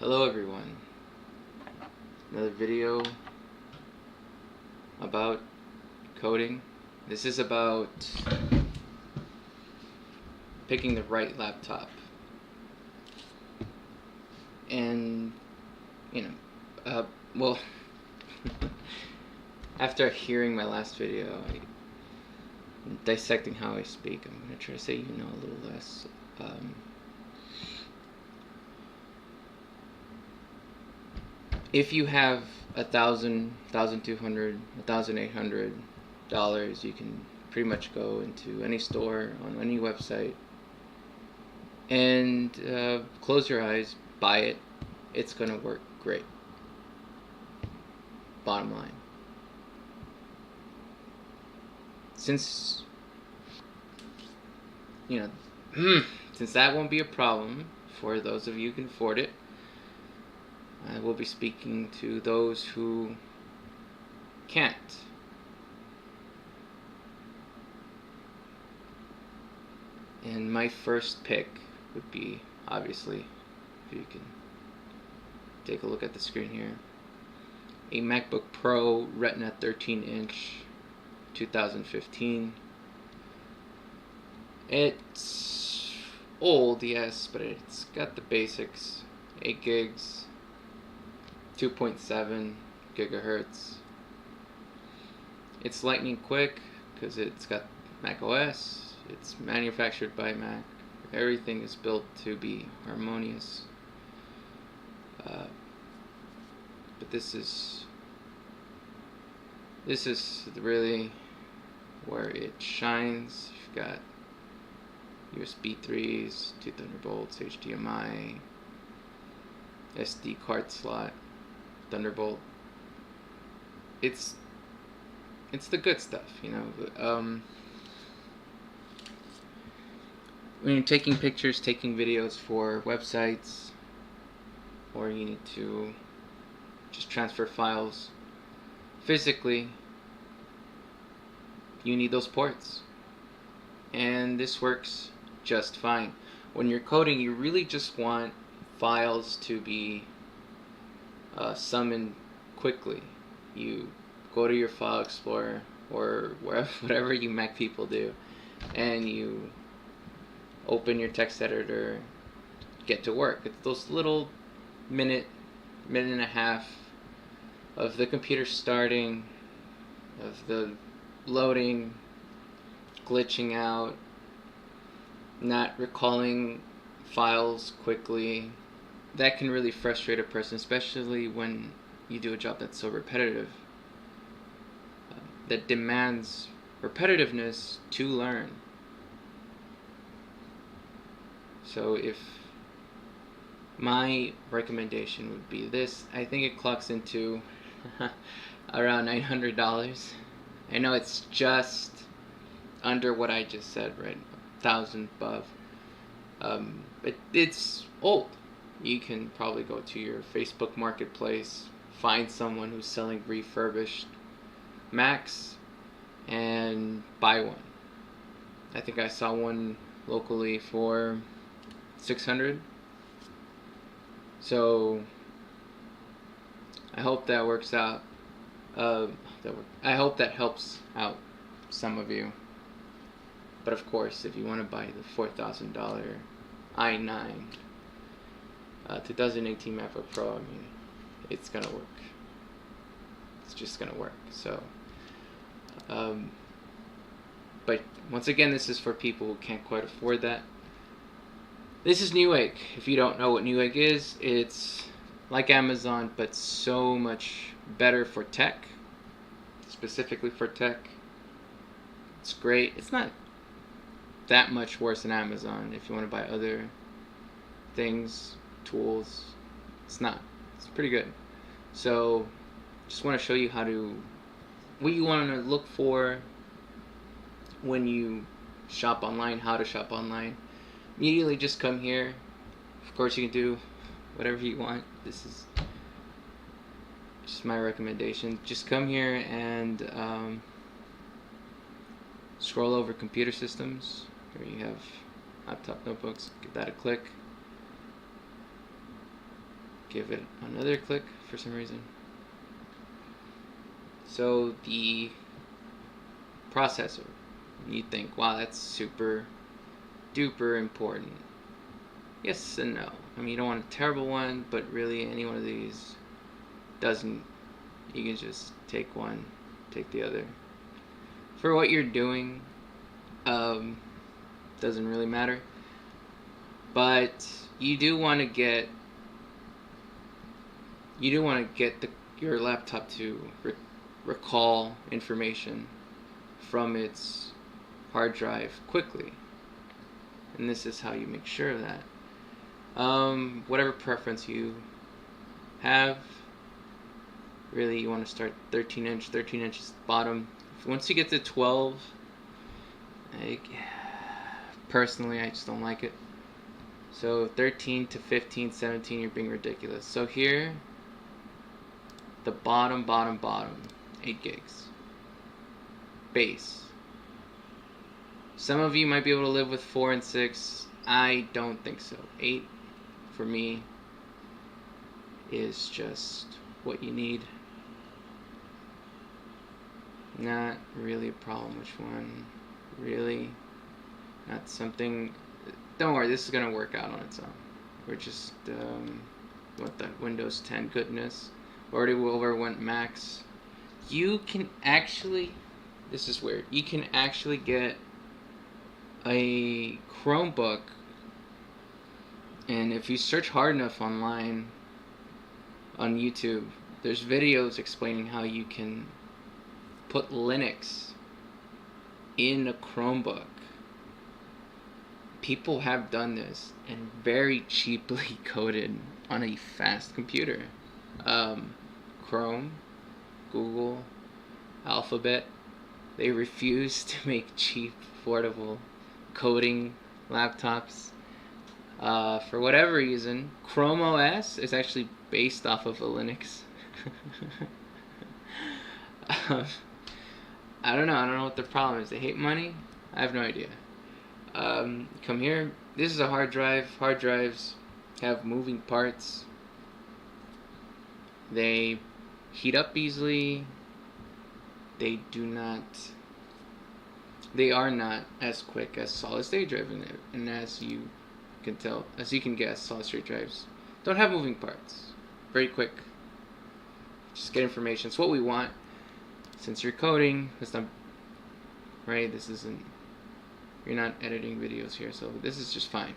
Hello everyone, another video about coding. This is about picking the right laptop. And, you know, well, after hearing my last video, dissecting how I speak, I'm going to try to say a little less. If you have $1,200, $1,800, you can pretty much go into any store on any website and close your eyes, buy it. It's gonna work great. Bottom line. Since since that won't be a problem for those of you who can afford it, I will be speaking to those who can't. And my first pick would be, obviously, if you can take a look at the screen here, a MacBook Pro Retina 13-inch 2015. It's old, yes, but it's got the basics. 8 gigs, 2.7 gigahertz. It's lightning quick because it's got Mac OS. It's manufactured by Mac. Everything is built to be harmonious. But this is really where it shines. You've got USB 3s, 2 Thunderbolts, HDMI, SD card slot, Thunderbolt. It's the good stuff, when you're taking pictures, taking videos for websites, or you need to just transfer files physically, you need those ports. And this works just fine. When you're coding, you really just want files to be summoned quickly. You go to your file explorer or whatever you Mac people do, and you open your text editor, get to work. It's those little minute and a half of the computer starting, of the loading, glitching out, not recalling files quickly. That can really frustrate a person, especially when you do a job that's so repetitive, that demands repetitiveness to learn. So if my recommendation would be this, I think it clocks into around $900. I know it's just under what I just said, right? 1,000 above. But it's old. You can probably go to your Facebook Marketplace, find someone who's selling refurbished Macs, and buy one. I think I saw one locally for $600. So I hope that works out. I hope that helps out some of you. But of course, if you want to buy the $4,000 i9 2018 MacBook Pro, I mean, it's gonna work. It's just gonna work. So, but once again, this is for people who can't quite afford that. This is Newegg. If you don't know what Newegg is, it's like Amazon, but so much better for tech, specifically for tech. It's great. It's not that much worse than Amazon if you want to buy other things, tools. It's not. It's pretty good. So, just want to show you what you want to look for when you shop online, how to shop online. Immediately just come here. Of course you can do whatever you want. This is just my recommendation. Just come here and scroll over computer systems. Here you have laptop, notebooks. Give that a click. give it another click for some reason. So the processor, you think, wow, that's super duper important. Yes and no. I mean, you don't want a terrible one, but really any one of these doesn't. You can just take one, take the other. For what you're doing, doesn't really matter. But you do want to get your laptop to recall information from its hard drive quickly, and this is how you make sure of that. Whatever preference you have, really you want to start 13 inch. 13 inches bottom. Once you get to 12, personally I just don't like it. So 13 to 15, 17, you're being ridiculous. So here, the bottom, 8 gigs. Base. Some of you might be able to live with 4 and 6. I don't think so. 8, for me, is just what you need. Not really a problem. Which one? Really? Not something... Don't worry, this is going to work out on its own. We're just... what the Windows 10 goodness. Already went max. You can actually... This is weird. You can actually get a Chromebook, and if you search hard enough online on YouTube, there's videos explaining how you can put Linux in a Chromebook. People have done this and very cheaply coded on a fast computer. Chrome, Google, Alphabet, they refuse to make cheap, affordable coding laptops. For whatever reason, Chrome OS is actually based off of a Linux. I don't know what the problem is. They hate money? I have no idea. Come here. This is a hard drive. Hard drives have moving parts. They heat up easily. They are not as quick as solid state drive, and as you can guess, solid state drives don't have moving parts. Very quick. Just get information. It's what we want. Since you're coding, it's not right. This isn't. You're not editing videos here, so this is just fine.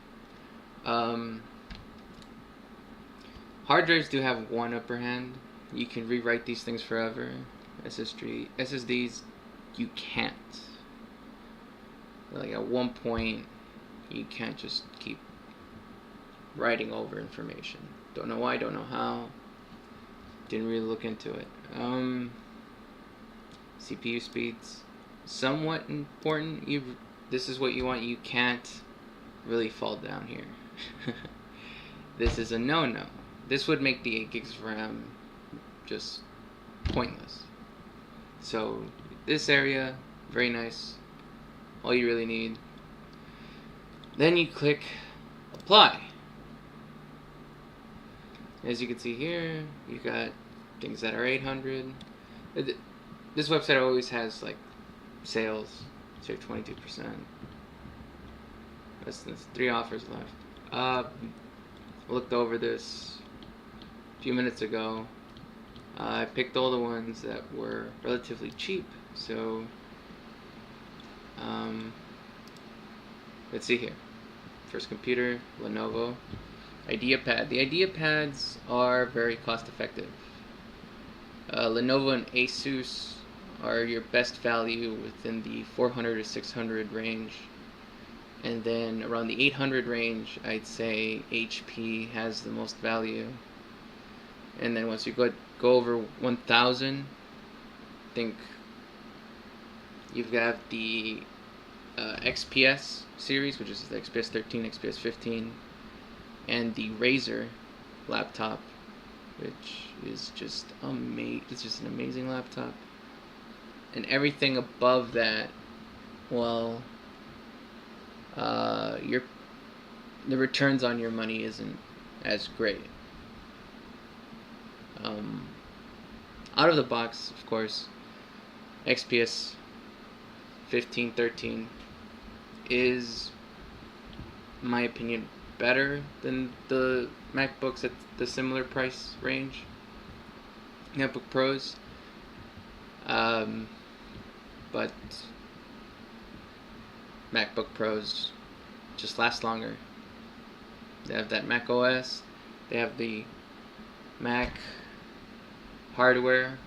Hard drives do have one upper hand. You can rewrite these things forever. SSDs, you can't. Like at one point, you can't just keep writing over information. Don't know why, don't know how. Didn't really look into it. CPU speeds, somewhat important. This is what you want. You can't really fall down here. This is a no-no. This would make the 8 gigs of RAM just pointless. So this area, very nice. All you really need. Then you click apply. As you can see here, you got things that are 800. This website always has like sales. Save 22%. There's 3 offers left. Looked over this a few minutes ago. I picked all the ones that were relatively cheap. So let's see here. First computer, Lenovo. IdeaPad. The IdeaPads are very cost effective. Lenovo and Asus are your best value within the 400 to 600 range, and then around the 800 range, I'd say HP has the most value. And then once you go over 1000, I think you've got the XPS series, which is the XPS 13, XPS 15, and the Razer laptop, which is just it's just an amazing laptop. And everything above that, well, the returns on your money isn't as great. Out of the box, of course, XPS 1513 is, in my opinion, better than the MacBooks at the similar price range. MacBook Pros. But MacBook Pros just last longer. They have that Mac OS. They have the Mac hardware.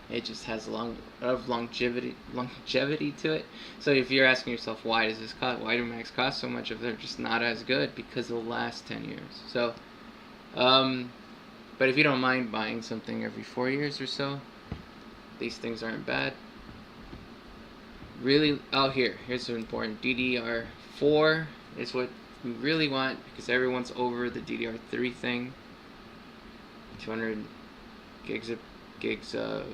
It just has a lot of longevity to it. So if you're asking yourself, why does this cost? Why do Macs cost so much if they're just not as good? Because of the last 10 years. So, but if you don't mind buying something every 4 years or so, these things aren't bad. Really, here's the important. DDR4 is what we really want, because everyone's over the DDR3 thing. 200 gigs of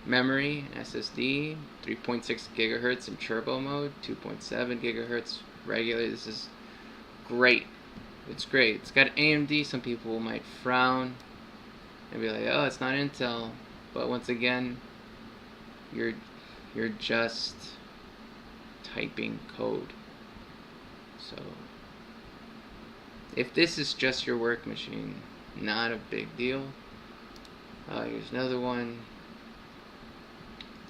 memory, SSD, 3.6 gigahertz in turbo mode, 2.7 gigahertz regular. This is great. It's great. It's got AMD. Some people might frown and be like, oh, it's not Intel. But once again, you're just typing code. So if this is just your work machine, not a big deal. Here's another one.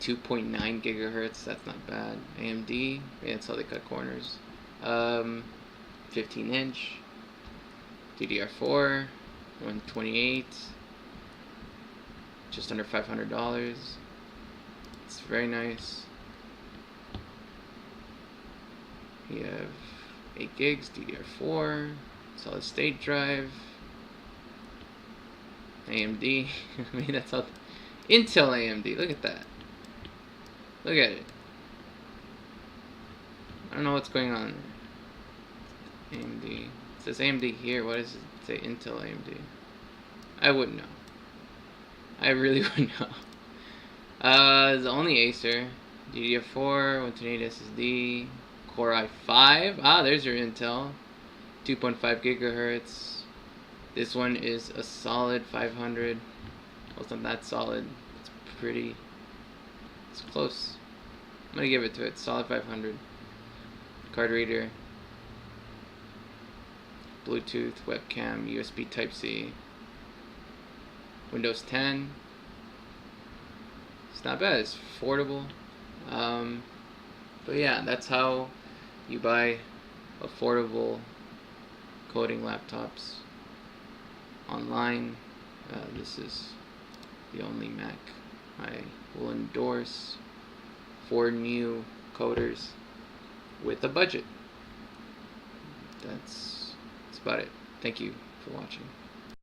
2.9 gigahertz. That's not bad. AMD. Yeah, that's how they cut corners. 15-inch. DDR4. 128. Just under $500. It's very nice. You have 8 gigs, DDR4, solid state drive, AMD. I mean, that's all. Intel AMD. Look at that. Look at it. I don't know what's going on there. AMD. It says AMD here. Why does it say Intel AMD? I wouldn't know. I really wouldn't know. The only Acer. DDR4, 128 SSD, Core i5. Ah, there's your Intel. 2.5 gigahertz. This one is a solid 500. Well, it's not that solid. It's pretty. It's close. I'm gonna give it to it. Solid 500. Card reader. Bluetooth, webcam, USB Type-C. Windows 10. It's not bad. It's affordable. But yeah, that's how you buy affordable coding laptops online. This is the only Mac I will endorse for new coders with a budget. That's about it. Thank you for watching.